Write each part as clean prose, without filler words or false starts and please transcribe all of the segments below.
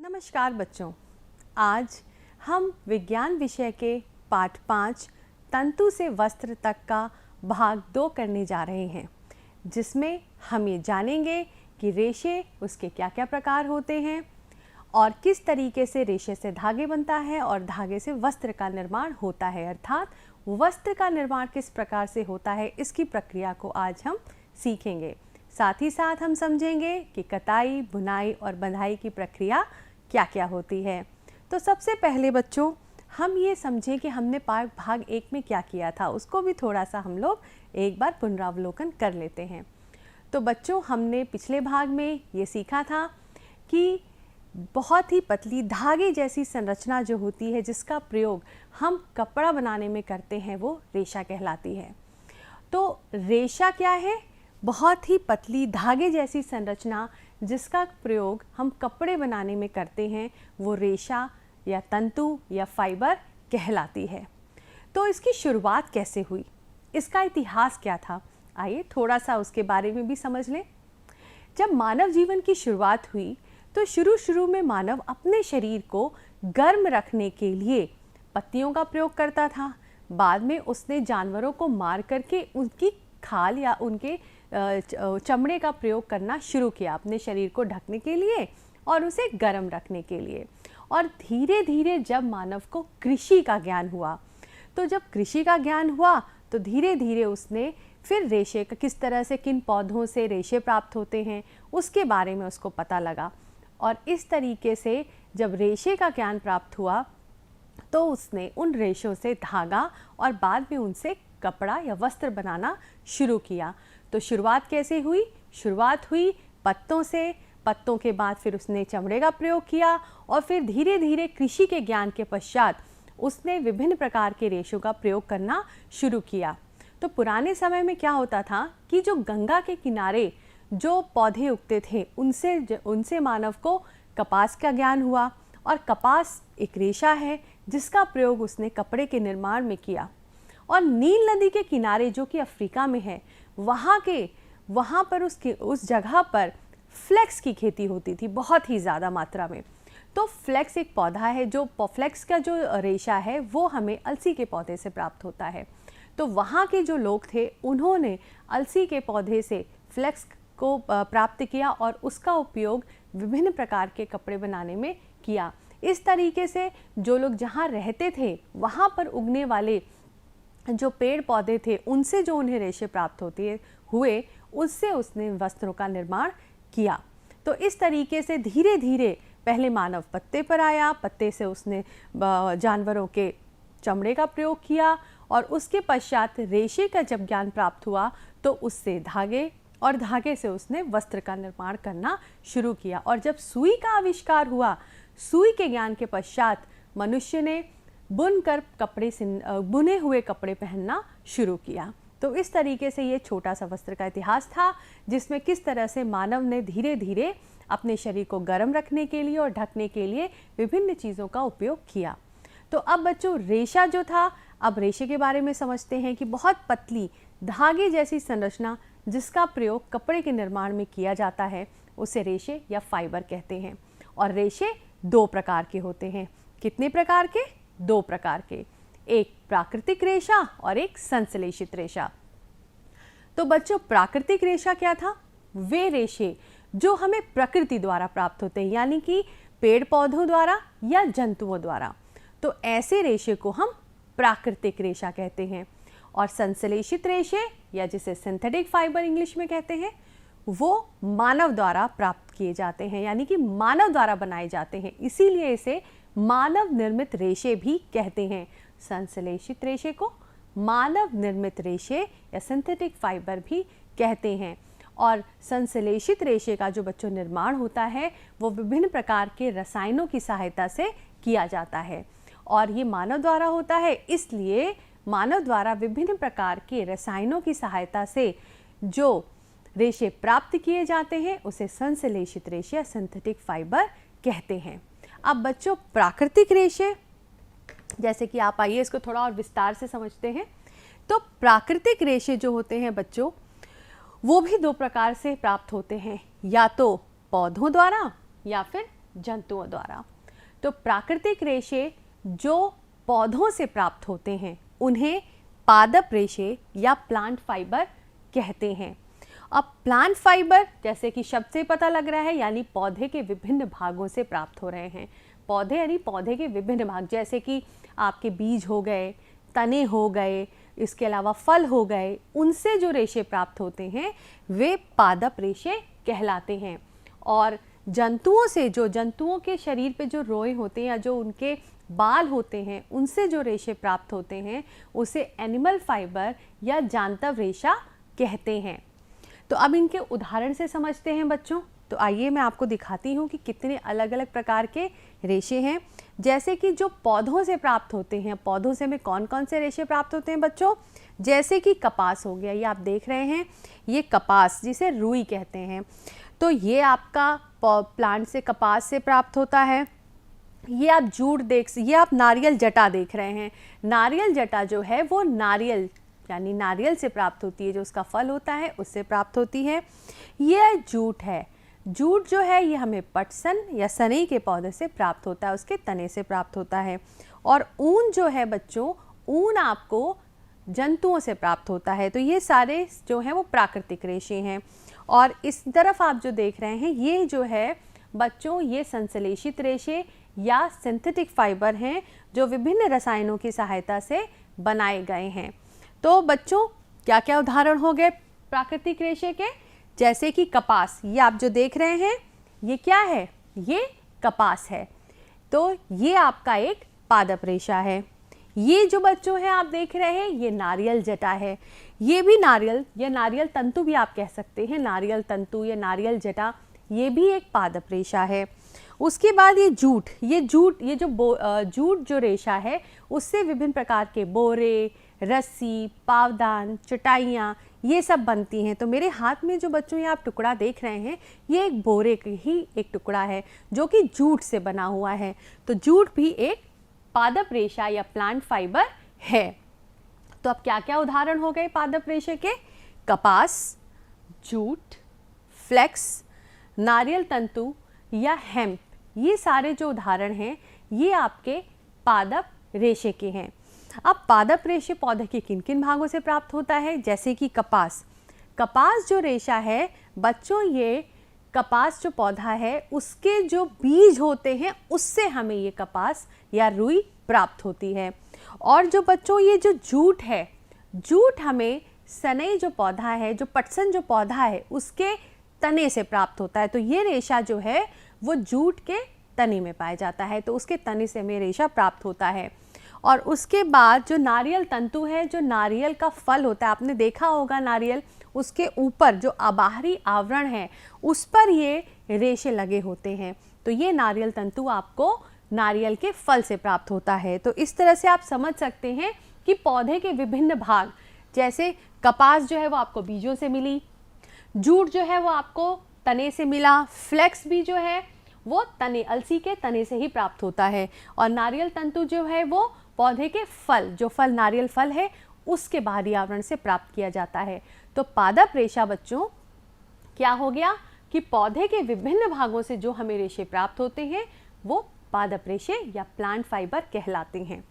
नमस्कार बच्चों, आज हम विज्ञान विषय के पाठ 5 तंतु से वस्त्र तक का भाग 2 करने जा रहे हैं, जिसमें हम ये जानेंगे कि रेशे उसके क्या क्या प्रकार होते हैं और किस तरीके से रेशे से धागे बनता है और धागे से वस्त्र का निर्माण होता है। अर्थात वस्त्र का निर्माण किस प्रकार से होता है, इसकी प्रक्रिया को आज हम सीखेंगे। साथ ही साथ हम समझेंगे कि कताई, बुनाई और बंधाई की प्रक्रिया क्या क्या होती है। तो सबसे पहले बच्चों हम ये समझें कि हमने भाग 1 में क्या किया था, उसको भी थोड़ा सा हम लोग एक बार पुनरावलोकन कर लेते हैं। तो बच्चों हमने पिछले भाग में ये सीखा था कि बहुत ही पतली धागे जैसी संरचना जो होती है, जिसका प्रयोग हम कपड़ा बनाने में करते हैं, वो रेशा कहलाती है। तो रेशा क्या है? बहुत ही पतली धागे जैसी संरचना जिसका प्रयोग हम कपड़े बनाने में करते हैं, वो रेशा या तंतु या फाइबर कहलाती है। तो इसकी शुरुआत कैसे हुई, इसका इतिहास क्या था, आइए थोड़ा सा उसके बारे में भी समझ लें। जब मानव जीवन की शुरुआत हुई तो शुरू में मानव अपने शरीर को गर्म रखने के लिए पत्तियों का प्रयोग करता था। बाद में उसने जानवरों को मार करके उनकी खाल या उनके चमड़े का प्रयोग करना शुरू किया अपने शरीर को ढकने के लिए और उसे गर्म रखने के लिए। और धीरे धीरे जब मानव को कृषि का ज्ञान हुआ, तो जब कृषि का ज्ञान हुआ तो धीरे धीरे उसने फिर रेशे का किस तरह से, किन पौधों से रेशे प्राप्त होते हैं, उसके बारे में उसको पता लगा। और इस तरीके से जब रेशे का ज्ञान प्राप्त हुआ तो उसने उन रेशों से धागा और बाद में उनसे कपड़ा या वस्त्र बनाना शुरू किया। तो शुरुआत कैसे हुई? शुरुआत हुई पत्तों से, पत्तों के बाद फिर उसने चमड़े का प्रयोग किया और फिर धीरे धीरे कृषि के ज्ञान के पश्चात उसने विभिन्न प्रकार के रेशों का प्रयोग करना शुरू किया। तो पुराने समय में क्या होता था कि जो गंगा के किनारे जो पौधे उगते थे, उनसे मानव को कपास का ज्ञान हुआ और कपास एक रेशा है जिसका प्रयोग उसने कपड़े के निर्माण में किया। और नील नदी के किनारे जो कि अफ्रीका में है, वहाँ पर उस जगह पर फ्लेक्स की खेती होती थी बहुत ही ज़्यादा मात्रा में। तो फ्लेक्स एक पौधा है, जो फ्लेक्स का जो रेशा है वो हमें अलसी के पौधे से प्राप्त होता है। तो वहाँ के जो लोग थे उन्होंने अलसी के पौधे से फ्लेक्स को प्राप्त किया और उसका उपयोग विभिन्न प्रकार के कपड़े बनाने में किया। इस तरीके से जो लोग जहाँ रहते थे वहाँ पर उगने वाले जो पेड़ पौधे थे, उनसे जो उन्हें रेशे प्राप्त हुए, उससे उसने वस्त्रों का निर्माण किया। तो इस तरीके से धीरे धीरे पहले मानव पत्ते पर आया, पत्ते से उसने जानवरों के चमड़े का प्रयोग किया और उसके पश्चात रेशे का जब ज्ञान प्राप्त हुआ तो उससे धागे और धागे से उसने वस्त्र का निर्माण करना शुरू किया। और जब सुई का आविष्कार हुआ, सुई के ज्ञान के पश्चात मनुष्य ने बुने हुए कपड़े पहनना शुरू किया। तो इस तरीके से ये छोटा सा वस्त्र का इतिहास था, जिसमें किस तरह से मानव ने धीरे धीरे अपने शरीर को गर्म रखने के लिए और ढकने के लिए विभिन्न चीज़ों का उपयोग किया। तो अब बच्चों रेशा जो था, अब रेशे के बारे में समझते हैं कि बहुत पतली धागे जैसी संरचना जिसका प्रयोग कपड़े के निर्माण में किया जाता है, उसे रेशे या फाइबर कहते हैं। और रेशे 2 प्रकार के होते हैं। कितने प्रकार के? 2 प्रकार के, एक प्राकृतिक रेशा और एक संश्लेषित रेशा। तो बच्चों प्राकृतिक रेशा क्या था? वे रेशे जो हमें प्रकृति द्वारा प्राप्त होते हैं, यानी कि पेड़ पौधों द्वारा या जंतुओं द्वारा। तो ऐसे रेशे को हम प्राकृतिक रेशा कहते हैं। और संश्लेषित रेशे या जिसे सिंथेटिक फाइबर इंग्लिश में कहते हैं, वो मानव द्वारा प्राप्त किए जाते हैं, यानी कि मानव द्वारा बनाए जाते हैं। इसीलिए इसे मानव निर्मित रेशे भी कहते हैं। संश्लेषित रेशे को मानव निर्मित रेशे या सिंथेटिक फाइबर भी कहते हैं। और संश्लेषित रेशे का जो बच्चों निर्माण होता है वो विभिन्न प्रकार के रसायनों की सहायता से किया जाता है और ये मानव द्वारा होता है। इसलिए मानव द्वारा विभिन्न प्रकार के रसायनों की सहायता से जो रेशे प्राप्त किए जाते हैं उसे संश्लेषित रेशे या सिंथेटिक फाइबर कहते हैं। अब बच्चों प्राकृतिक रेशे, जैसे कि आप आइए इसको थोड़ा और विस्तार से समझते हैं। तो प्राकृतिक रेशे जो होते हैं बच्चों, वो भी 2 प्रकार से प्राप्त होते हैं, या तो पौधों द्वारा या फिर जंतुओं द्वारा। तो प्राकृतिक रेशे जो पौधों से प्राप्त होते हैं उन्हें पादप रेशे या प्लांट फाइबर कहते हैं। अब प्लांट फाइबर जैसे कि शब्द से पता लग रहा है यानी पौधे के विभिन्न भागों से प्राप्त हो रहे हैं। पौधे यानी पौधे के विभिन्न भाग, जैसे कि आपके बीज हो गए, तने हो गए, इसके अलावा फल हो गए, उनसे जो रेशे प्राप्त होते हैं वे पादप रेशे कहलाते हैं। और जंतुओं से, जो जंतुओं के शरीर पे जो रोए होते हैं या जो उनके बाल होते हैं उनसे जो रेशे प्राप्त होते हैं उसे एनिमल फाइबर या जांतव रेशा कहते हैं। तो अब इनके उदाहरण से समझते हैं बच्चों। तो आइए मैं आपको दिखाती हूँ कि कितने अलग अलग प्रकार के रेशे हैं। जैसे कि जो पौधों से प्राप्त होते हैं, पौधों से हमें कौन कौन से रेशे प्राप्त होते हैं बच्चों? जैसे कि कपास हो गया, ये आप देख रहे हैं, ये कपास जिसे रुई कहते हैं। तो ये आपका प्लांट से, कपास से प्राप्त होता है। ये आप ये आप नारियल जटा देख रहे हैं। नारियल जटा जो है वो नारियल यानी नारियल से प्राप्त होती है, जो उसका फल होता है उससे प्राप्त होती है। ये जूट है। जूट जो है ये हमें पटसन या सनई के पौधे से प्राप्त होता है, उसके तने से प्राप्त होता है। और ऊन जो है बच्चों, ऊन आपको जंतुओं से प्राप्त होता है। तो ये सारे जो हैं वो प्राकृतिक रेशे हैं। और इस तरफ आप जो देख रहे हैं ये जो है बच्चों, ये संश्लेषित रेशे या सिंथेटिक फाइबर हैं जो विभिन्न रसायनों की सहायता से बनाए गए हैं। तो बच्चों क्या क्या उदाहरण हो गए प्राकृतिक रेशे के? जैसे कि कपास, ये आप जो देख रहे हैं ये क्या है? ये कपास है। तो ये आपका एक पादप रेशा है। ये जो बच्चों हैं आप देख रहे हैं ये नारियल जटा है। ये भी नारियल या नारियल तंतु भी आप कह सकते हैं, नारियल तंतु या नारियल जटा, ये भी एक पादप रेशा है। उसके बाद ये जूट, ये जूट जो रेशा है उससे विभिन्न प्रकार के बोरे, रस्सी, पावदान, चटाइयाँ ये सब बनती हैं। तो मेरे हाथ में जो बच्चों ये आप टुकड़ा देख रहे हैं ये एक बोरे की ही एक टुकड़ा है जो कि जूट से बना हुआ है। तो जूट भी एक पादप रेशा या प्लांट फाइबर है। तो अब क्या क्या उदाहरण हो गए पादप रेशे के? कपास, जूट, फ्लेक्स, नारियल तंतु या हेम्प, ये सारे जो उदाहरण हैं ये आपके पादप रेशे के हैं। अब पादप रेशे पौधे के किन किन भागों से प्राप्त होता है? जैसे कि कपास, कपास जो रेशा है बच्चों, ये कपास जो पौधा है उसके जो बीज होते हैं उससे हमें ये कपास या रुई प्राप्त होती है। और जो बच्चों ये जो जूट है, जूट हमें सनई जो पौधा है, जो पटसन जो पौधा है उसके तने से प्राप्त होता है। तो ये रेशा जो है वो जूट के तने में पाया जाता है, तो उसके तने से हमें रेशा प्राप्त होता है। और उसके बाद जो नारियल तंतु है, जो नारियल का फल होता है, आपने देखा होगा नारियल, उसके ऊपर जो बाहरी आवरण है उस पर ये रेशे लगे होते हैं। तो ये नारियल तंतु आपको नारियल के फल से प्राप्त होता है। तो इस तरह से आप समझ सकते हैं कि पौधे के विभिन्न भाग, जैसे कपास जो है वो आपको बीजों से मिली, जूट जो है वो आपको तने से मिला, फ्लेक्स भी जो है वो तने, अलसी के तने से ही प्राप्त होता है, और नारियल तंतु जो है वो पौधे के फल, जो फल नारियल फल है उसके बाहरी आवरण से प्राप्त किया जाता है। तो पादप रेशा बच्चों क्या हो गया कि पौधे के विभिन्न भागों से जो हमें रेशे प्राप्त होते हैं वो पादप रेशे या प्लांट फाइबर कहलाते हैं।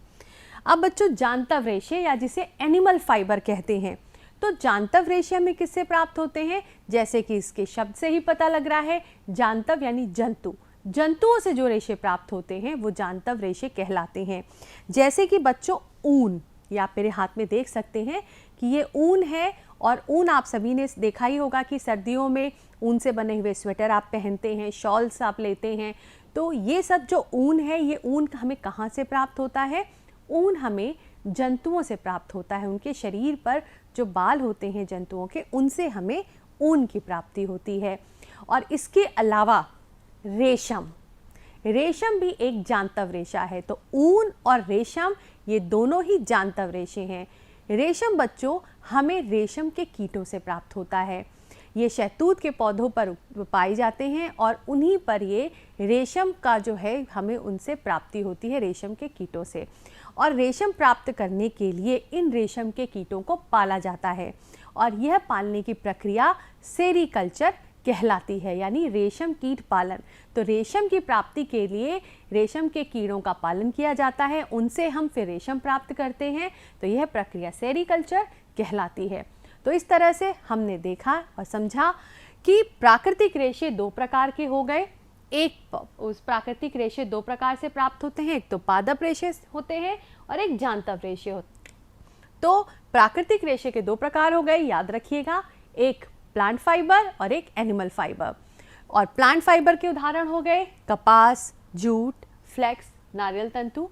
अब बच्चों जांतव रेशे या जिसे एनिमल फाइबर कहते हैं, तो जांतव रेशे हमें किससे प्राप्त होते हैं? जैसे कि इसके शब्द से ही पता लग रहा है, जांतव यानी जंतु, जंतुओं से जो रेशे प्राप्त होते हैं वो जांतव रेशे कहलाते हैं। जैसे कि बच्चों ऊन, ये आप मेरे हाथ में देख सकते हैं कि ये ऊन है, और ऊन आप सभी ने देखा ही होगा कि सर्दियों में ऊन से बने हुए स्वेटर आप पहनते हैं, शॉल्स आप लेते हैं। तो ये सब जो ऊन है, ये ऊन हमें कहाँ से प्राप्त होता है? ऊन हमें जंतुओं से प्राप्त होता है। उनके शरीर पर जो बाल होते हैं जंतुओं के, उनसे हमें ऊन की प्राप्ति होती है। और इसके अलावा रेशम, रेशम भी एक जांतव रेशा है। तो ऊन और रेशम ये दोनों ही जांतव रेशे हैं। रेशम बच्चों हमें रेशम के कीटों से प्राप्त होता है। ये शहतूत के पौधों पर पाए जाते हैं और उन्हीं पर ये रेशम का जो है हमें उनसे प्राप्ति होती है, रेशम के कीटों से। और रेशम प्राप्त करने के लिए इन रेशम के कीटों को पाला जाता है, और यह पालने की प्रक्रिया सेरीकल्चर कहलाती है, यानी रेशम कीट पालन। तो रेशम की प्राप्ति के लिए रेशम के कीड़ों का पालन किया जाता है, उनसे हम फिर रेशम प्राप्त करते हैं, तो यह प्रक्रिया सेरीकल्चर कहलाती है। तो इस तरह से हमने देखा और समझा कि प्राकृतिक रेशे दो प्रकार के हो गए। एक उस प्राकृतिक रेशे दो प्रकार से प्राप्त होते हैं, एक तो पादप रेशे होते हैं और एक जांतव रेशे होते हैं। तो प्राकृतिक रेशे के दो प्रकार हो गए, याद रखिएगा, एक प्लांट फाइबर और एक एनिमल फाइबर। और प्लांट फाइबर के उदाहरण हो गए कपास, जूट, फ्लेक्स, नारियल तंतु।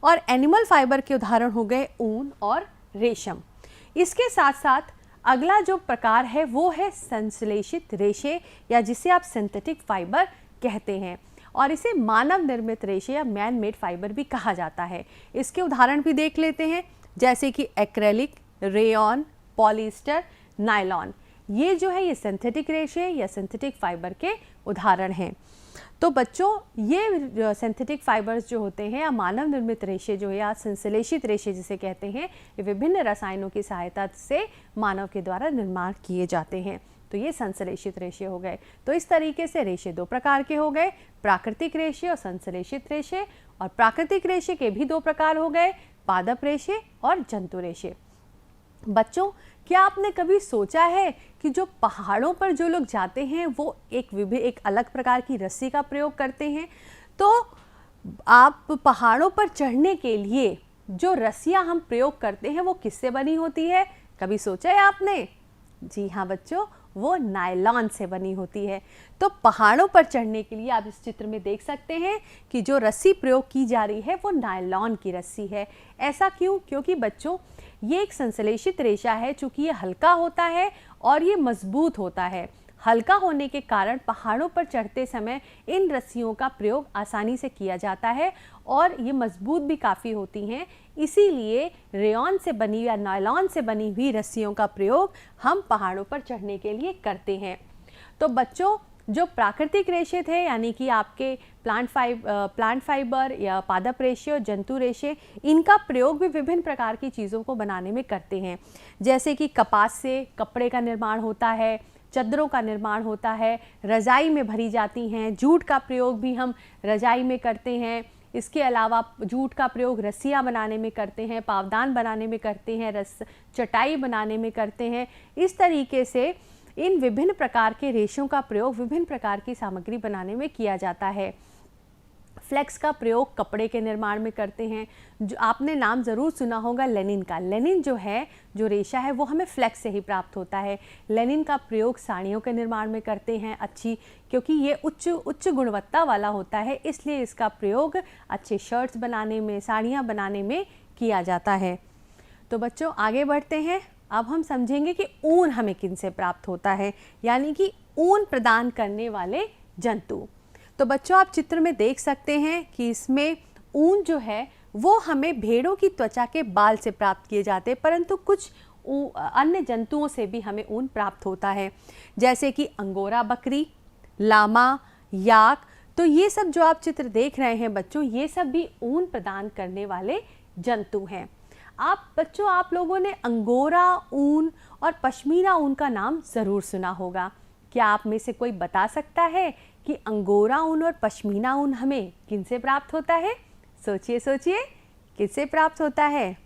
और एनिमल फाइबर के उदाहरण हो गए ऊन और रेशम। इसके साथ साथ अगला जो प्रकार है वो है संश्लेषित रेशे, या जिसे आप सिंथेटिक फाइबर कहते हैं, और इसे मानव निर्मित रेशे या मैन मेड फाइबर भी कहा जाता है। इसके उदाहरण भी देख लेते हैं, जैसे कि एक्रेलिक, रेयॉन, पॉलिएस्टर, नायलॉन। ये जो है ये सिंथेटिक रेशे या सिंथेटिक फाइबर के उदाहरण हैं। तो बच्चों, ये सिंथेटिक फाइबर्स जो होते हैं या मानव निर्मित रेशे जो है या संश्लेषित रेशे जिसे कहते हैं, ये विभिन्न रसायनों की सहायता से मानव के द्वारा निर्माण किए जाते हैं। तो ये संश्लेषित रेशे हो गए। तो इस तरीके से रेशे दो प्रकार के हो गए, प्राकृतिक रेशे और संश्लेषित रेशे। और प्राकृतिक रेशे के भी दो प्रकार हो गए, पादप रेशे और जंतु रेशे। बच्चों, क्या आपने कभी सोचा है कि जो पहाड़ों पर जो लोग जाते हैं वो एक अलग प्रकार की रस्सी का प्रयोग करते हैं? तो आप पहाड़ों पर चढ़ने के लिए जो रस्सियां हम प्रयोग करते हैं वो किससे बनी होती है? कभी सोचा है आपने? जी हाँ बच्चों, वो नायलॉन से बनी होती है। तो पहाड़ों पर चढ़ने के लिए आप इस चित्र में देख सकते हैं कि जो रस्सी प्रयोग की जा रही है वो नायलॉन की रस्सी है। ऐसा क्यों? क्योंकि बच्चों, ये एक संश्लेषित रेशा है, चूंकि ये हल्का होता है और ये मजबूत होता है। हल्का होने के कारण पहाड़ों पर चढ़ते समय इन रस्सियों का प्रयोग आसानी से किया जाता है और ये मजबूत भी काफ़ी होती हैं। इसीलिए रेयॉन से बनी या नायलॉन से बनी हुई रस्सियों का प्रयोग हम पहाड़ों पर चढ़ने के लिए करते हैं। तो बच्चों, जो प्राकृतिक रेशे थे, यानी कि आपके प्लांट फाइबर या पादप रेशे और जंतु रेशे, इनका प्रयोग भी विभिन्न प्रकार की चीज़ों को बनाने में करते हैं। जैसे कि कपास से कपड़े का निर्माण होता है, चादरों का निर्माण होता है, रजाई में भरी जाती हैं। जूट का प्रयोग भी हम रजाई में करते हैं। इसके अलावा जूट का प्रयोग रस्सियाँ बनाने में करते हैं, पावदान बनाने में करते हैं, चटाई बनाने में करते हैं। इस तरीके से इन विभिन्न प्रकार के रेशों का प्रयोग विभिन्न प्रकार की सामग्री बनाने में किया जाता है। फ्लेक्स का प्रयोग कपड़े के निर्माण में करते हैं। जो आपने नाम ज़रूर सुना होगा लेनिन का। लेनिन जो है, जो रेशा है, वो हमें फ्लेक्स से ही प्राप्त होता है। लेनिन का प्रयोग साड़ियों के निर्माण में करते हैं अच्छी, क्योंकि ये उच्च गुणवत्ता वाला होता है, इसलिए इसका प्रयोग अच्छे शर्ट्स बनाने में, साड़ियाँ बनाने में किया जाता है। तो बच्चों, आगे बढ़ते हैं। अब हम समझेंगे कि ऊन हमें किन से प्राप्त होता है, यानी कि ऊन प्रदान करने वाले जंतु। तो बच्चों, आप चित्र में देख सकते हैं कि इसमें ऊन जो है वो हमें भेड़ों की त्वचा के बाल से प्राप्त किए जाते हैं, परंतु कुछ अन्य जंतुओं से भी हमें ऊन प्राप्त होता है, जैसे कि अंगोरा बकरी, लामा, याक। तो ये सब जो आप चित्र देख रहे हैं बच्चों, ये सब भी ऊन प्रदान करने वाले जंतु हैं। आप लोगों ने अंगोरा ऊन और पश्मीना ऊन का नाम ज़रूर सुना होगा। क्या आप में से कोई बता सकता है कि अंगोरा ऊन और पश्मीना ऊन हमें किन से प्राप्त होता है? सोचिए सोचिए, किससे प्राप्त होता है?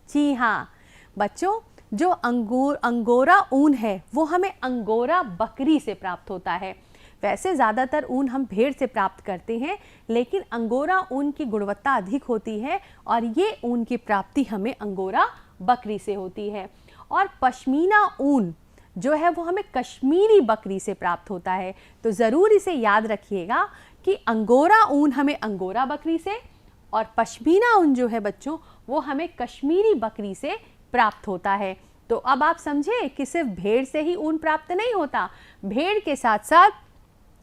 जी हाँ बच्चों, जो अंगोरा ऊन है वो हमें अंगोरा बकरी से प्राप्त होता है। वैसे ज़्यादातर ऊन हम भेड़ से प्राप्त करते हैं, लेकिन अंगोरा ऊन की गुणवत्ता अधिक होती है और ये ऊन की प्राप्ति हमें अंगोरा बकरी से होती है। और पश्मीना ऊन जो है वो हमें कश्मीरी बकरी से प्राप्त होता है। तो ज़रूर इसे याद रखिएगा कि अंगोरा ऊन हमें अंगोरा बकरी से और पश्मीना ऊन जो है बच्चों वो हमें कश्मीरी बकरी से प्राप्त होता है। तो अब आप समझे कि सिर्फ भेड़ से ही ऊन प्राप्त नहीं होता, भेड़ के साथ साथ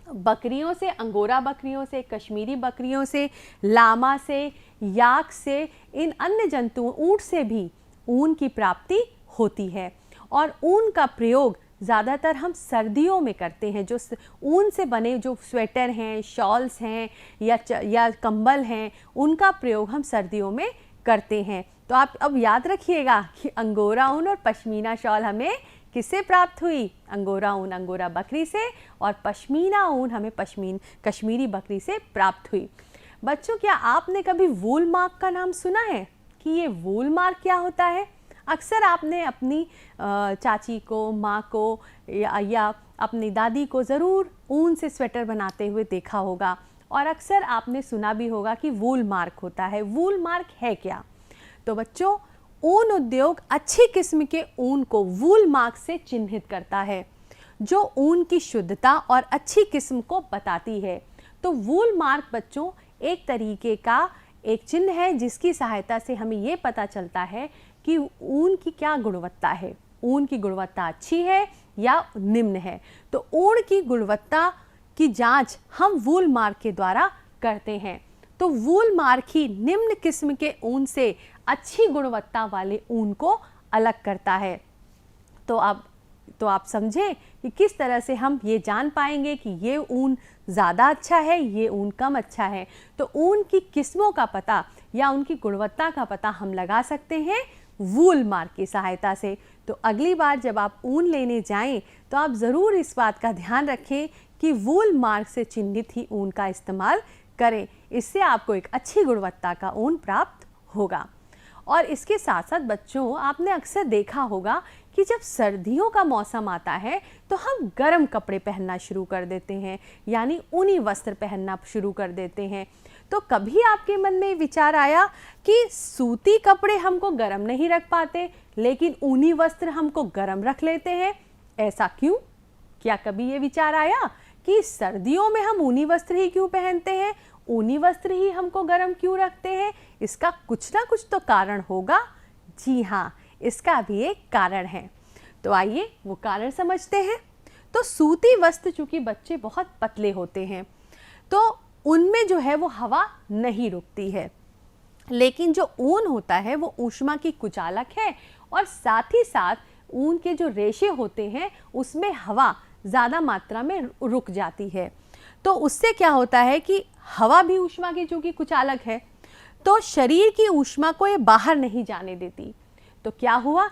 बकरियों से, अंगोरा बकरियों से, कश्मीरी बकरियों से, लामा से, याक से, इन अन्य जंतुओं, ऊंट से भी ऊन की प्राप्ति होती है। और ऊन का प्रयोग ज़्यादातर हम सर्दियों में करते हैं। जो ऊन से बने जो स्वेटर हैं, शॉल्स हैं या कंबल हैं, उनका प्रयोग हम सर्दियों में करते हैं। तो आप अब याद रखिएगा कि अंगोरा ऊन और पश्मीना शॉल हमें किससे प्राप्त हुई? अंगोरा ऊन अंगोरा बकरी से, और पश्मीना ऊन हमें कश्मीरी बकरी से प्राप्त हुई। बच्चों, क्या आपने कभी वूल मार्क का नाम सुना है कि ये वूल मार्क क्या होता है? अक्सर आपने अपनी चाची को, माँ को या अपनी दादी को ज़रूर ऊन से स्वेटर बनाते हुए देखा होगा, और अक्सर आपने सुना भी होगा कि वूल मार्क होता है। वूल मार्क है क्या? तो बच्चों, ऊन उद्योग अच्छी किस्म के ऊन को वूल मार्क से चिन्हित करता है, जो ऊन की शुद्धता और अच्छी किस्म को बताती है। तो वूल मार्क बच्चों एक तरीके का एक चिन्ह है जिसकी सहायता से हमें ये पता चलता है कि ऊन की क्या गुणवत्ता है, ऊन की गुणवत्ता अच्छी है या निम्न है। तो ऊन की गुणवत्ता की जांच हम वूल मार्क के द्वारा करते हैं। तो वूल मार्क ही निम्न किस्म के ऊन से अच्छी गुणवत्ता वाले ऊन को अलग करता है। तो आप समझे कि किस तरह से हम ये जान पाएंगे कि ये ऊन ज़्यादा अच्छा है, ये ऊन कम अच्छा है। तो ऊन की किस्मों का पता या उनकी गुणवत्ता का पता हम लगा सकते हैं वूल मार्क की सहायता से। तो अगली बार जब आप ऊन लेने जाएं तो आप ज़रूर इस बात का ध्यान रखें कि वूल मार्क से चिन्हित ही ऊन का इस्तेमाल करें। इससे आपको एक अच्छी गुणवत्ता का ऊन प्राप्त होगा। और इसके साथ साथ बच्चों, आपने अक्सर देखा होगा कि जब सर्दियों का मौसम आता है तो हम गर्म कपड़े पहनना शुरू कर देते हैं, यानी ऊनी वस्त्र पहनना शुरू कर देते हैं। तो कभी आपके मन में विचार आया कि सूती कपड़े हमको गर्म नहीं रख पाते, लेकिन ऊनी वस्त्र हमको गर्म रख लेते हैं? ऐसा क्यों? क्या कभी ये विचार आया कि सर्दियों में हम ऊनी वस्त्र ही क्यों पहनते हैं, ऊनी वस्त्र ही हमको गर्म क्यों रखते हैं? इसका कुछ ना कुछ तो कारण होगा। जी हाँ, इसका भी एक कारण है। तो आइए वो कारण समझते हैं। तो सूती वस्त्र, चूंकि बच्चे बहुत पतले होते हैं, तो उनमें जो है वो हवा नहीं रुकती है, लेकिन जो ऊन होता है वो ऊष्मा की कुचालक है, और साथ ही साथ ऊन के जो रेशे होते हैं उसमें हवा ज़्यादा मात्रा में रुक जाती है। तो उससे क्या होता है कि हवा भी ऊष्मा की चूंकि कुचालक है, तो शरीर की ऊष्मा को ये बाहर नहीं जाने देती। तो क्या हुआ,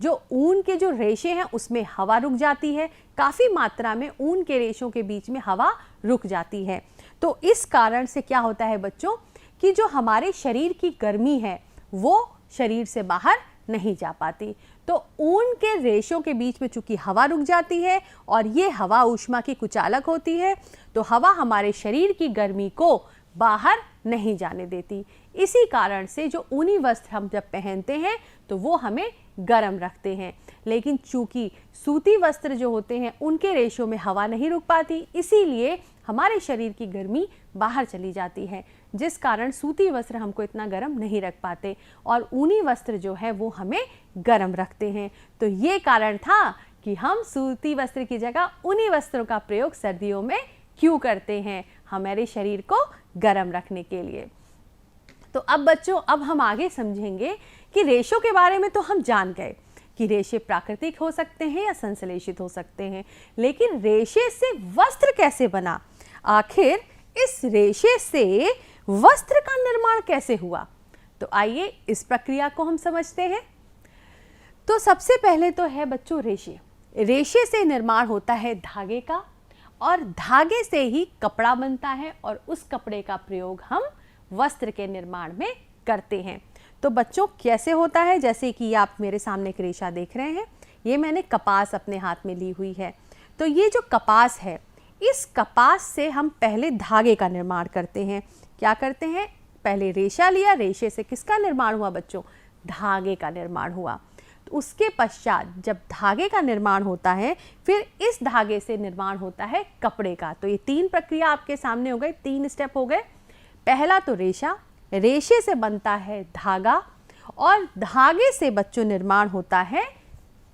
जो ऊन के जो रेशे हैं उसमें हवा रुक जाती है, काफ़ी मात्रा में ऊन के रेशों के बीच में हवा रुक जाती है। तो इस कारण से क्या होता है बच्चों कि जो हमारे शरीर की गर्मी है वो शरीर से बाहर नहीं जा पाती। तो ऊन के रेशों के बीच में चूंकि हवा रुक जाती है और ये हवा ऊष्मा की कुचालक होती है, तो हवा हमारे शरीर की गर्मी को बाहर नहीं जाने देती। इसी कारण से जो ऊनी वस्त्र हम जब पहनते हैं तो वो हमें गर्म रखते हैं, लेकिन चूंकि सूती वस्त्र जो होते हैं उनके रेशों में हवा नहीं रुक पाती, इसीलिए हमारे शरीर की गर्मी बाहर चली जाती है, जिस कारण सूती वस्त्र हमको इतना गर्म नहीं रख पाते और ऊनी वस्त्र जो है वो हमें गर्म रखते हैं। तो ये कारण था कि हम सूती वस्त्र की जगह ऊनी वस्त्रों का प्रयोग सर्दियों में क्यों करते हैं, हमारे शरीर को गर्म रखने के लिए। तो अब बच्चों, अब हम आगे समझेंगे कि रेशों के बारे में तो हम जान गए कि रेशे प्राकृतिक हो सकते हैं या संश्लेषित हो सकते हैं, लेकिन रेशे से वस्त्र कैसे बना, आखिर इस रेशे से वस्त्र का निर्माण कैसे हुआ? तो आइए इस प्रक्रिया को हम समझते हैं। तो सबसे पहले तो है बच्चों रेशे। रेशे से निर्माण होता है धागे का, और धागे से ही कपड़ा बनता है, और उस कपड़े का प्रयोग हम वस्त्र के निर्माण में करते हैं। तो बच्चों कैसे होता है, जैसे कि आप मेरे सामने एक रेशा देख रहे हैं, ये मैंने कपास अपने हाथ में ली हुई है। तो ये जो कपास है, इस कपास से हम पहले धागे का निर्माण करते हैं। क्या करते हैं, पहले रेशा लिया, रेशे से किसका निर्माण हुआ बच्चों, धागे का निर्माण हुआ। तो उसके पश्चात जब धागे का निर्माण होता है, फिर इस धागे से निर्माण होता है कपड़े का। तो ये तीन प्रक्रिया आपके सामने हो गए, तीन स्टेप हो गए। पहला तो रेशा, रेशे से बनता है धागा, और धागे से बच्चों निर्माण होता है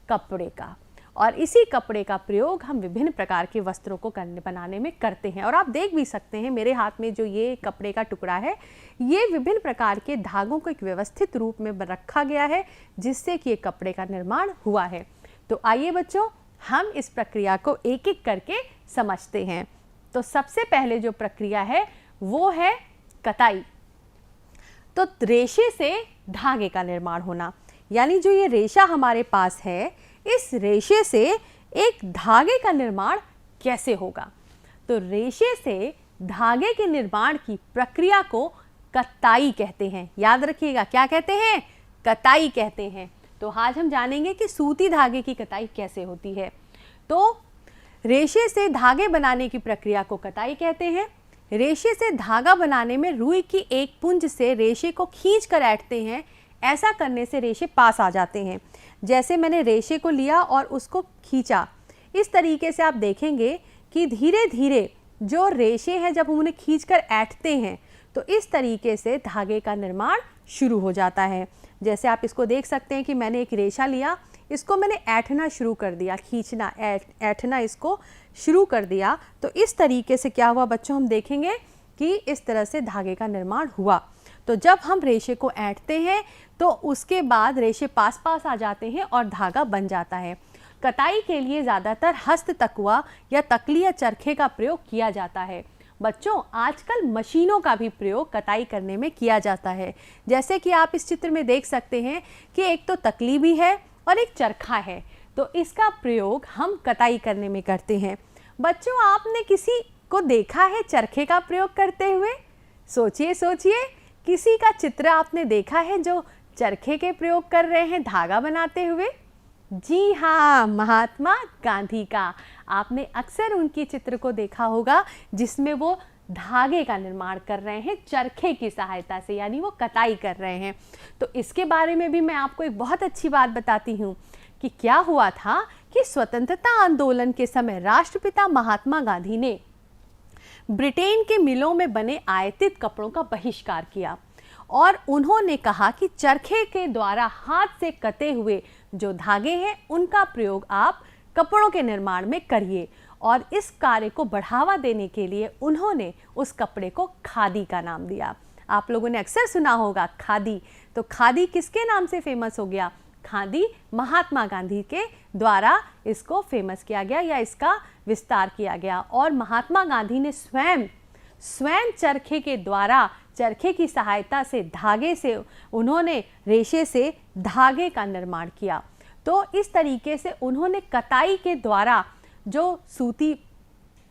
कपड़े का, और इसी कपड़े का प्रयोग हम विभिन्न प्रकार के वस्त्रों को बनाने में करते हैं। और आप देख भी सकते हैं मेरे हाथ में जो ये कपड़े का टुकड़ा है, ये विभिन्न प्रकार के धागों को एक व्यवस्थित रूप में रखा गया है, जिससे कि ये कपड़े का निर्माण हुआ है। तो आइए बच्चों, हम इस प्रक्रिया को एक एक करके समझते हैं। तो सबसे पहले जो प्रक्रिया है वो है कताई। तो रेशे से धागे का निर्माण होना, यानी जो ये रेशा हमारे पास है, इस रेशे से एक धागे का निर्माण कैसे होगा? तो रेशे से धागे के निर्माण की प्रक्रिया को कताई कहते हैं। याद रखिएगा, क्या कहते हैं? कताई कहते हैं। तो आज हम जानेंगे कि सूती धागे की कताई कैसे होती है। तो रेशे से धागे बनाने की प्रक्रिया को कताई कहते हैं। रेशे से धागा बनाने में रुई की एक पुंज से रेशे को खींच कर ऐंठते हैं। ऐसा करने से रेशे पास आ जाते हैं। जैसे मैंने रेशे को लिया और उसको खींचा, इस तरीके से आप देखेंगे कि धीरे धीरे जो रेशे हैं जब हम उन्हें खींच कर ऐंठते हैं तो इस तरीके से धागे का निर्माण शुरू हो जाता है। जैसे आप इसको देख सकते हैं कि मैंने एक रेशा लिया, इसको मैंने ऐंठना शुरू कर दिया, खींचना ऐंठना इसको शुरू कर दिया। तो इस तरीके से क्या हुआ बच्चों, हम देखेंगे कि इस तरह से धागे का निर्माण हुआ। तो जब हम रेशे को ऐंठते हैं तो उसके बाद रेशे पास पास आ जाते हैं और धागा बन जाता है। कताई के लिए ज़्यादातर हस्त तकुआ या तकली या चरखे का प्रयोग किया जाता है। बच्चों, आजकल मशीनों का भी प्रयोग कताई करने में किया जाता है। जैसे कि आप इस चित्र में देख सकते हैं कि एक तो तकली भी है और एक चरखा है, तो इसका प्रयोग हम कताई करने में करते हैं। बच्चों, आपने किसी को देखा है चरखे का प्रयोग करते हुए? सोचिए सोचिए, किसी का चित्र आपने देखा है जो चरखे के प्रयोग कर रहे हैं धागा बनाते हुए? जी हाँ, महात्मा गांधी का। आपने अक्सर उनके चित्र को देखा होगा जिसमें वो धागे का निर्माण कर रहे हैं चरखे की सहायता से, यानी वो कताई कर रहे हैं। तो इसके बारे में भी मैं आपको एक बहुत अच्छी बात बताती हूँ कि क्या हुआ था कि स्वतंत्रता आंदोलन के समय राष्ट्रपिता महात्मा गांधी ने ब्रिटेन के मिलों में बने आयातित कपड़ों का बहिष्कार किया और उन्होंने कहा कि चरखे के द्वारा हाथ से कते हुए जो धागे हैं उनका प्रयोग आप कपड़ों के निर्माण में करिए। और इस कार्य को बढ़ावा देने के लिए उन्होंने उस कपड़े को खादी का नाम दिया। आप लोगों ने अक्सर सुना होगा खादी। तो खादी किसके नाम से फेमस हो गया? खादी महात्मा गांधी के द्वारा इसको फेमस किया गया या इसका विस्तार किया गया। और महात्मा गांधी ने स्वयं चरखे के द्वारा, चरखे की सहायता से, धागे से, उन्होंने रेशे से धागे का निर्माण किया। तो इस तरीके से उन्होंने कताई के द्वारा जो सूती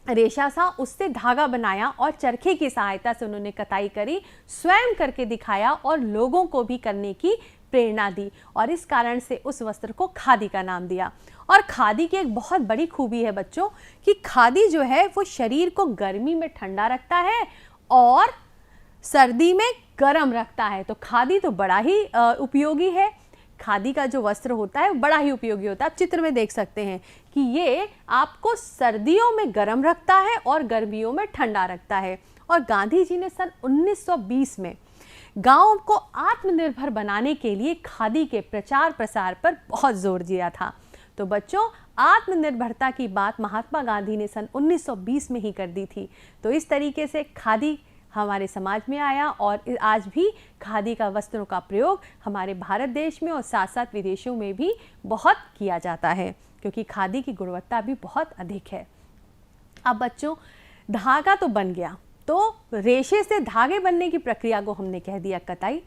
रेशा था उससे धागा बनाया और चरखे की सहायता से उन्होंने कताई करी, स्वयं करके दिखाया और लोगों को भी करने की प्रेरणा दी और इस कारण से उस वस्त्र को खादी का नाम दिया। और खादी की एक बहुत बड़ी खूबी है बच्चों कि खादी जो है वो शरीर को गर्मी में ठंडा रखता है और सर्दी में गर्म रखता है। तो खादी तो बड़ा ही उपयोगी है। खादी का जो वस्त्र होता है बड़ा ही उपयोगी होता है। आप चित्र में देख सकते हैं कि ये आपको सर्दियों में गर्म रखता है और गर्मियों में ठंडा रखता है। और गांधी जी ने सन 1920 में गांवों को आत्मनिर्भर बनाने के लिए खादी के प्रचार प्रसार पर बहुत जोर दिया था। तो बच्चों, आत्मनिर्भरता की बात महात्मा गांधी ने सन 1920 में ही कर दी थी। तो इस तरीके से खादी हमारे समाज में आया और आज भी खादी का वस्त्रों का प्रयोग हमारे भारत देश में और साथ साथ विदेशों में भी बहुत किया जाता है क्योंकि खादी की गुणवत्ता भी बहुत अधिक है। अब बच्चों, धागा तो बन गया, तो रेशे से धागे बनने की प्रक्रिया को हमने कह दिया कताई।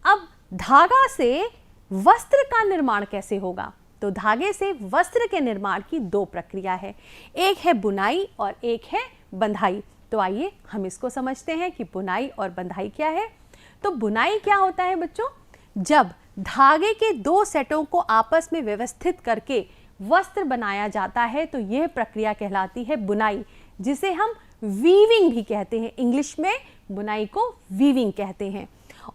अब धागा से वस्त्र का निर्माण कैसे होगा? तो धागे से वस्त्र के निर्माण की दो प्रक्रिया है, एक है बुनाई और एक है बंधाई। तो आइए हम इसको समझते हैं कि बुनाई और बंधाई क्या है। तो बुनाई क्या होता है बच्चों? जब धागे के दो सेटों को आपस में व्यवस्थित करके वस्त्र बनाया जाता है तो यह प्रक्रिया कहलाती है बुनाई, जिसे हम वीविंग भी कहते हैं। इंग्लिश में बुनाई को वीविंग कहते हैं।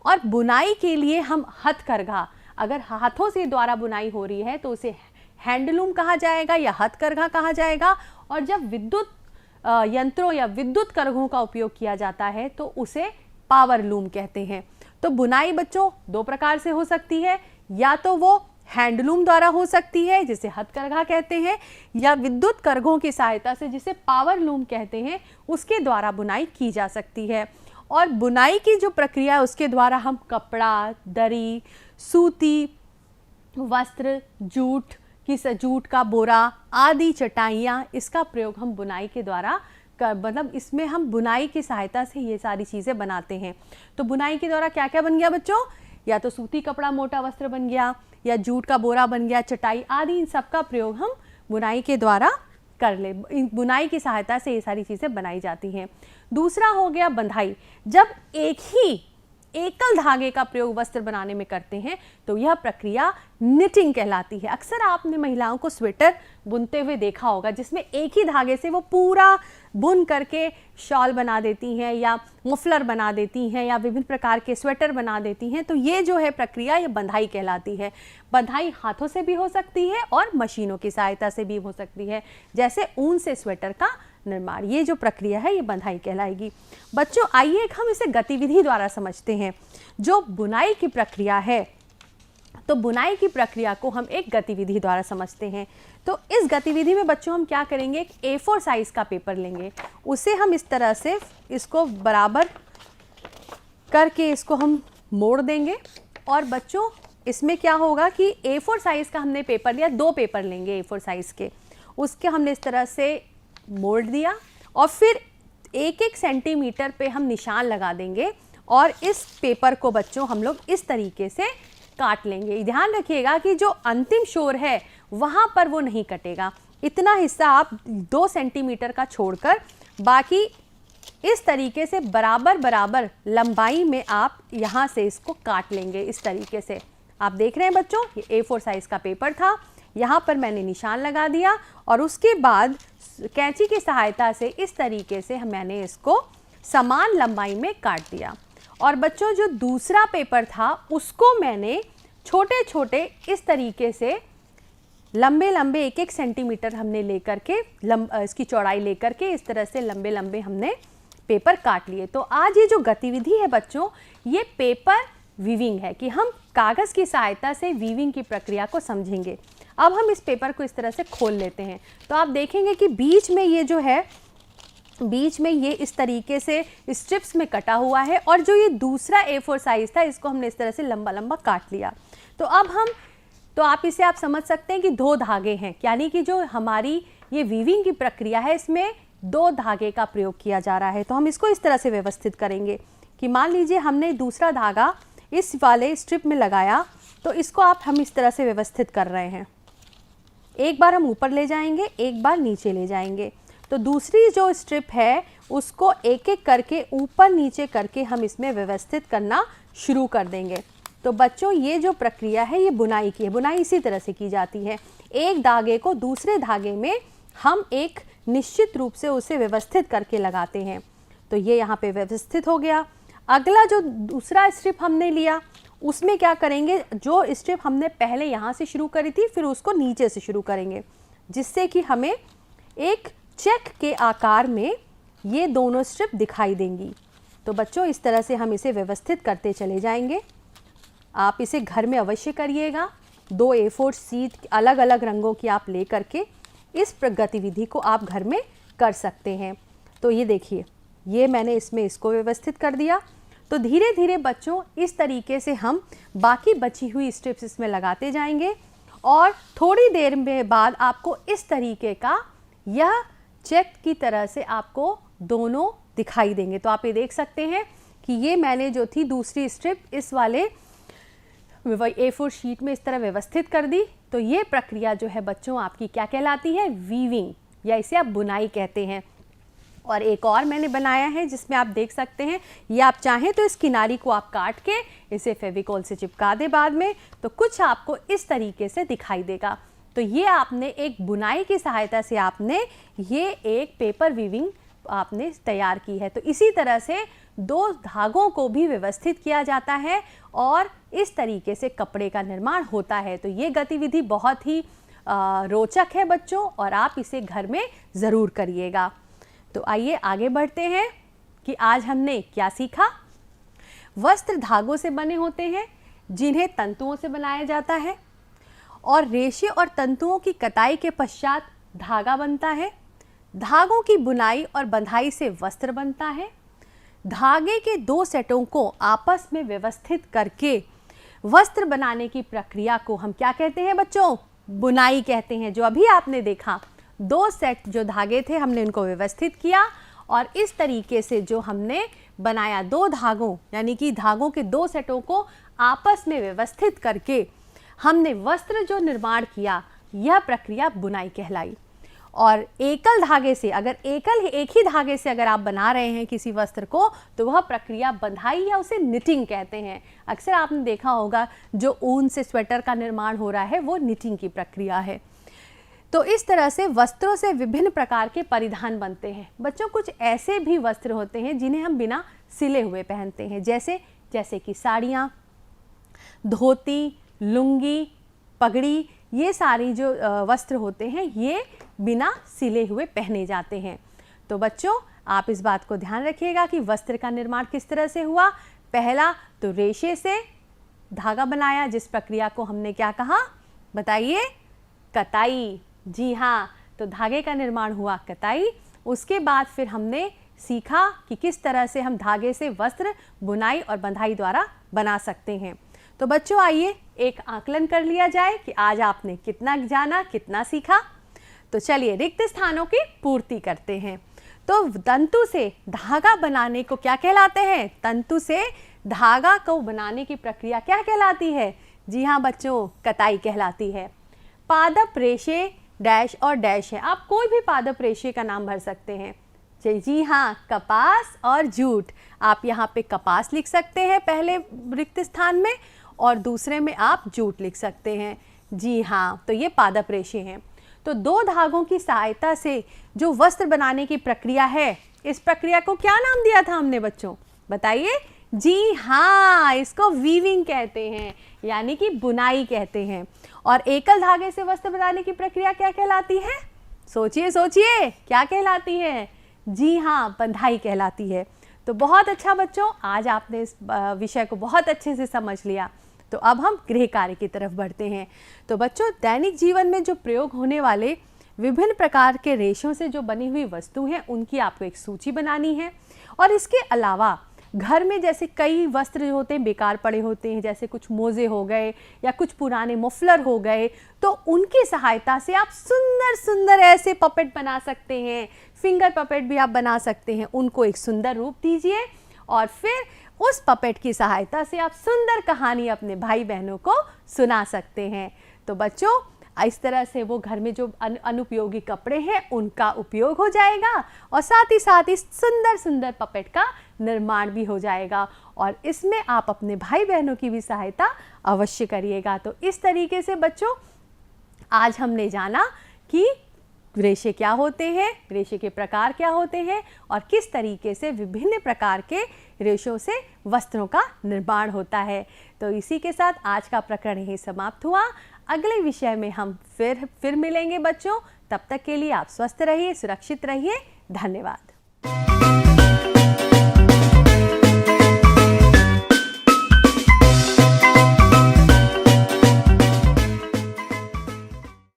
और बुनाई के लिए हम हथकरघा, अगर हाथों से द्वारा बुनाई हो रही है तो उसे हैंडलूम कहा जाएगा या हथकरघा कहा जाएगा। और जब विद्युत यंत्रों या विद्युत करघों का उपयोग किया जाता है तो उसे पावर लूम कहते हैं। तो बुनाई बच्चों दो प्रकार से हो सकती है, या तो वो हैंडलूम द्वारा हो सकती है जिसे हथकरघा कहते हैं, या विद्युत करघों की सहायता से जिसे पावर लूम कहते हैं उसके द्वारा बुनाई की जा सकती है। और बुनाई की जो प्रक्रिया है उसके द्वारा हम कपड़ा, दरी, सूती वस्त्र, जूट का बोरा आदि चटाइयाँ, इसका प्रयोग हम बुनाई के द्वारा मतलब इसमें हम बुनाई की सहायता से ये सारी चीज़ें बनाते हैं। तो बुनाई के द्वारा क्या क्या बन गया बच्चों? या तो सूती कपड़ा मोटा वस्त्र बन गया, या जूट का बोरा बन गया, चटाई आदि, इन सब का प्रयोग हम बुनाई के द्वारा कर ले। बुनाई की सहायता से ये सारी चीज़ें बनाई जाती हैं। दूसरा हो गया बंधाई। जब एक ही एकल धागे का प्रयोग वस्त्र बनाने में करते हैं तो यह प्रक्रिया निटिंग कहलाती है। अक्सर आपने महिलाओं को स्वेटर बुनते हुए देखा होगा, जिसमें एक ही धागे से वो पूरा बुन करके शॉल बना देती हैं, या मफलर बना देती हैं, या विभिन्न प्रकार के स्वेटर बना देती हैं। तो ये जो है प्रक्रिया, ये बंधाई कहलाती है। बंधाई हाथों से भी हो सकती है और मशीनों की सहायता से भी हो सकती है, जैसे ऊन से स्वेटर का निर्माण। ये जो प्रक्रिया है ये बंधाई कहलाएगी। बच्चों आइए हम इसे गतिविधि द्वारा समझते हैं। जो बुनाई की प्रक्रिया है, तो बुनाई की प्रक्रिया को हम एक गतिविधि द्वारा समझते हैं। तो इस गतिविधि में बच्चों हम क्या करेंगे, एक A4 साइज का पेपर लेंगे, उसे हम इस तरह से इसको बराबर करके इसको हम मोड़ देंगे। और बच्चों इसमें क्या होगा कि A4 साइज का हमने पेपर लिया, 2 पेपर लेंगे A4 साइज के, उसके हमने इस तरह से मोड़ दिया और फिर 1-1 सेंटीमीटर पे हम निशान लगा देंगे और इस पेपर को बच्चों हम लोग इस तरीके से काट लेंगे। ध्यान रखिएगा कि जो अंतिम छोर है वहाँ पर वो नहीं कटेगा। इतना हिस्सा आप 2 सेंटीमीटर का छोड़कर बाकी इस तरीके से बराबर बराबर लंबाई में आप यहाँ से इसको काट लेंगे। इस तरीके से आप देख रहे हैं बच्चों, ये A4 साइज का पेपर था, यहाँ पर मैंने निशान लगा दिया और उसके बाद कैंची की सहायता से इस तरीके से मैंने इसको समान लंबाई में काट दिया। और बच्चों जो दूसरा पेपर था उसको मैंने छोटे छोटे इस तरीके से लंबे लंबे 1-1 सेंटीमीटर हमने लेकर के इसकी चौड़ाई लेकर के इस तरह से लंबे लंबे हमने पेपर काट लिए। तो आज ये जो गतिविधि है बच्चों, ये पेपर वीविंग है कि हम कागज़ की सहायता से वीविंग की प्रक्रिया को समझेंगे। अब हम इस पेपर को इस तरह से खोल लेते हैं तो आप देखेंगे कि बीच में ये जो है, बीच में ये इस तरीके से स्ट्रिप्स में कटा हुआ है और जो ये दूसरा A4 साइज था इसको हमने इस तरह से लंबा लंबा काट लिया। तो अब आप इसे आप समझ सकते हैं कि 2 धागे हैं, यानी कि जो हमारी ये वीविंग की प्रक्रिया है इसमें 2 धागे का प्रयोग किया जा रहा है। तो हम इसको इस तरह से व्यवस्थित करेंगे कि मान लीजिए हमने दूसरा धागा इस वाले स्ट्रिप में लगाया, तो इसको हम इस तरह से व्यवस्थित कर रहे हैं। एक बार हम ऊपर ले जाएंगे, एक बार नीचे ले जाएंगे। तो दूसरी जो स्ट्रिप है उसको एक एक करके ऊपर नीचे करके हम इसमें व्यवस्थित करना शुरू कर देंगे। तो बच्चों ये जो प्रक्रिया है ये बुनाई की है। बुनाई इसी तरह से की जाती है, एक धागे को दूसरे धागे में हम एक निश्चित रूप से उसे व्यवस्थित करके लगाते हैं। तो ये यहाँ पे व्यवस्थित हो गया। अगला जो दूसरा स्ट्रिप हमने लिया उसमें क्या करेंगे, जो स्ट्रिप हमने पहले यहाँ से शुरू करी थी फिर उसको नीचे से शुरू करेंगे, जिससे कि हमें एक चेक के आकार में ये दोनों स्ट्रिप दिखाई देंगी। तो बच्चों इस तरह से हम इसे व्यवस्थित करते चले जाएंगे। आप इसे घर में अवश्य करिएगा। 2 A4 शीट अलग अलग रंगों की आप ले करके इस गतिविधि को आप घर में कर सकते हैं। तो ये देखिए, ये मैंने इसको व्यवस्थित कर दिया। तो धीरे धीरे बच्चों इस तरीके से हम बाकी बची हुई स्ट्रिप्स इसमें लगाते जाएंगे और थोड़ी देर में बाद आपको इस तरीके का यह चेक की तरह से आपको दोनों दिखाई देंगे। तो आप ये देख सकते हैं कि ये मैंने जो थी दूसरी स्ट्रिप इस वाले A4 शीट में इस तरह व्यवस्थित कर दी। तो ये प्रक्रिया जो है बच्चों आपकी क्या कहलाती है, वीविंग, या इसे आप बुनाई कहते हैं। और एक और मैंने बनाया है जिसमें आप देख सकते हैं, ये आप चाहें तो इस किनारी को आप काट के इसे फेविकॉल से चिपका दे बाद में, तो कुछ आपको इस तरीके से दिखाई देगा। तो ये आपने एक बुनाई की सहायता से आपने ये एक पेपर वीविंग आपने तैयार की है। तो इसी तरह से 2 धागों को भी व्यवस्थित किया जाता है और इस तरीके से कपड़े का निर्माण होता है। तो ये गतिविधि बहुत ही रोचक है बच्चों और आप इसे घर में ज़रूर करिएगा। तो आइए आगे बढ़ते हैं कि आज हमने क्या सीखा। वस्त्र धागों से बने होते हैं जिन्हें तंतुओं से बनाया जाता है और रेशे और तंतुओं की कताई के पश्चात धागा बनता है। धागों की बुनाई और बंधाई से वस्त्र बनता है। धागे के 2 सेटों को आपस में व्यवस्थित करके वस्त्र बनाने की प्रक्रिया को हम क्या कहते हैं बच्चों, बुनाई कहते हैं। जो अभी आपने देखा 2 सेट जो धागे थे हमने उनको व्यवस्थित किया और इस तरीके से जो हमने बनाया 2 धागों यानी कि धागों के 2 सेटों को आपस में व्यवस्थित करके हमने वस्त्र जो निर्माण किया, यह प्रक्रिया बुनाई कहलाई। और एकल धागे से, अगर एक ही धागे से अगर आप बना रहे हैं किसी वस्त्र को, तो वह प्रक्रिया बंधाई या उसे निटिंग कहते हैं। अक्सर आपने देखा होगा जो ऊन से स्वेटर का निर्माण हो रहा है वो निटिंग की प्रक्रिया है। तो इस तरह से वस्त्रों से विभिन्न प्रकार के परिधान बनते हैं। बच्चों, कुछ ऐसे भी वस्त्र होते हैं जिन्हें हम बिना सिले हुए पहनते हैं, जैसे कि साड़ियाँ, धोती, लुंगी, पगड़ी, ये सारी जो वस्त्र होते हैं ये बिना सिले हुए पहने जाते हैं। तो बच्चों, आप इस बात को ध्यान रखिएगा कि वस्त्र का निर्माण किस तरह से हुआ। पहला तो रेशे से धागा बनाया, जिस प्रक्रिया को हमने क्या कहा, बताइए, कताई। जी हाँ, तो धागे का निर्माण हुआ कताई। उसके बाद फिर हमने सीखा कि किस तरह से हम धागे से वस्त्र बुनाई और बंधाई द्वारा बना सकते हैं। तो बच्चों, आइए एक आकलन कर लिया जाए कि आज आपने कितना जाना, कितना सीखा। तो चलिए रिक्त स्थानों की पूर्ति करते हैं। तो तंतु से धागा बनाने को क्या कहलाते हैं? तंतु से धागा को बनाने की प्रक्रिया क्या कहलाती है? जी हाँ बच्चों, कताई कहलाती है। पादप रेशे डैश और डैश है। आप कोई भी पादप रेशे का नाम भर सकते हैं। जी हाँ, कपास और जूट। आप यहाँ पे कपास लिख सकते हैं पहले रिक्त स्थान में, और दूसरे में आप जूट लिख सकते हैं। जी हाँ, तो ये पादप रेशे हैं। तो दो धागों की सहायता से जो वस्त्र बनाने की प्रक्रिया है, इस प्रक्रिया को क्या नाम दिया था हमने बच्चों, बताइए? जी हाँ, इसको वीविंग कहते हैं, यानी कि बुनाई कहते हैं। और एकल धागे से वस्त्र बनाने की प्रक्रिया क्या कहलाती है? सोचिए सोचिए, क्या कहलाती है? जी हाँ, बंधाई कहलाती है। तो बहुत अच्छा बच्चों, आज आपने इस विषय को बहुत अच्छे से समझ लिया। तो अब हम गृह कार्य की तरफ बढ़ते हैं। तो बच्चों, दैनिक जीवन में जो प्रयोग होने वाले विभिन्न प्रकार के रेशों से जो बनी हुई वस्तु हैं, उनकी आपको एक सूची बनानी है। और इसके अलावा घर में जैसे कई वस्त्र जो होते हैं बेकार पड़े होते हैं, जैसे कुछ मोजे हो गए या कुछ पुराने मफलर हो गए, तो उनकी सहायता से आप सुंदर सुंदर ऐसे पपेट बना सकते हैं। फिंगर पपेट भी आप बना सकते हैं। उनको एक सुंदर रूप दीजिए और फिर उस पपेट की सहायता से आप सुंदर कहानी अपने भाई बहनों को सुना सकते हैं। तो बच्चों, इस तरह से वो घर में जो अनुपयोगी कपड़े हैं उनका उपयोग हो जाएगा, और साथ ही साथ इस सुंदर सुंदर पपेट का निर्माण भी हो जाएगा। और इसमें आप अपने भाई बहनों की भी सहायता अवश्य करिएगा। तो इस तरीके से बच्चों, आज हमने जाना कि रेशे क्या होते हैं, रेशे के प्रकार क्या होते हैं, और किस तरीके से विभिन्न प्रकार के रेशों से वस्त्रों का निर्माण होता है। तो इसी के साथ आज का प्रकरण यही समाप्त हुआ। अगले विषय में हम फिर मिलेंगे बच्चों। तब तक के लिए आप स्वस्थ रहिए, सुरक्षित रहिए। धन्यवाद।